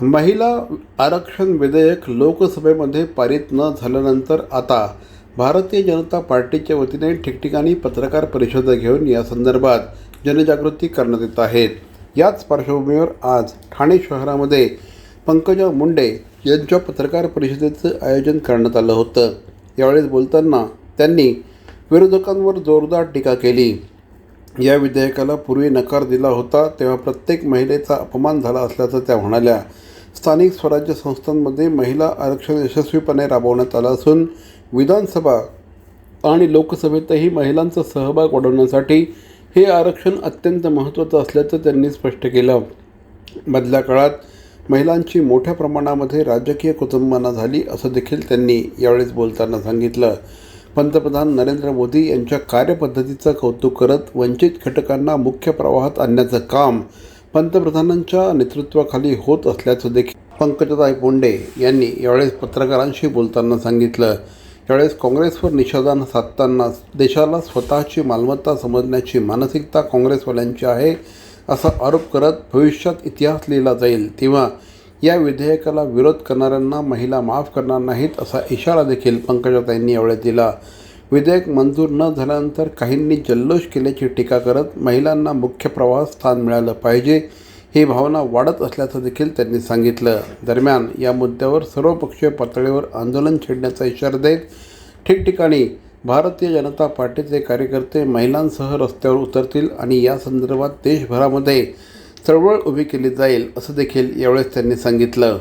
महिला आरक्षण विधेयक लोकसभेमध्ये पारित न झाल्यानंतर आता भारतीय जनता पार्टीच्या वतीने ठिकठिकाणी पत्रकार परिषदा घेऊन या संदर्भात जनजागृती करण्यात येत आहेत। याच पार्श्वभूमीवर आज ठाणे शहरामध्ये पंकजा मुंडे यांच्या पत्रकार परिषदेचं आयोजन करण्यात आलं होतं। यावेळी बोलताना त्यांनी विरोधकांवर जोरदार टीका केली। या विधेयकाला पूर्वी नकार दिला होता तेव्हा प्रत्येक महिलेचा अपमान झाला असल्याचं त्या म्हणाल्या। स्थानिक स्वराज्य संस्थांमध्ये महिला आरक्षण यशस्वीपणे राबवण्यात आलं असून विधानसभा आणि लोकसभेतही महिलांचा सहभाग वाढवण्यासाठी हे आरक्षण अत्यंत महत्त्वाचं असल्याचं त्यांनी स्पष्ट केलं। मधल्या काळात महिलांची मोठ्या प्रमाणामध्ये राजकीय कुटुंबांना झाली असं देखील त्यांनी यावेळेस बोलताना सांगितलं। पंतप्रधान नरेंद्र मोदी यांच्या कार्यपद्धतीचं कौतुक करत वंचित घटकांना मुख्य प्रवाहात आणण्याचं काम पंतप्रधानांच्या नेतृत्वाखाली होत असल्याचं देखील पंकजाताई मुंडे यांनी यावेळेस पत्रकारांशी बोलताना सांगितलं। यावेळेस काँग्रेसवर निशाणा साधताना देशाला स्वतःची मालमत्ता समजण्याची मानसिकता काँग्रेसवाल्यांची आहे असा आरोप करत भविष्यात इतिहास लिहिला जाईल तेव्हा या विधेयकाला विरोध करणाऱ्यांना महिला माफ करणार नाहीत असा इशारा देखील पंकजाताईंनी यावेळी दिला। विधेयक मंजूर न झाल्यानंतर काहींनी जल्लोष केल्याची टीका करत महिलांना मुख्य प्रवाहात स्थान मिळालं पाहिजे ही भावना वाढत असल्याचं देखील त्यांनी सांगितलं। दरम्यान या मुद्द्यावर सर्वपक्षीय पातळीवर आंदोलन छेडण्याचा इशारा देत ठिकठिकाणी भारतीय जनता पार्टीचे कार्यकर्ते महिलांसह रस्त्यावर उतरतील आणि या संदर्भात देशभरामध्ये चळवळ उभी केली जाईल असं देखील यावेळेस त्यांनी सांगितलं।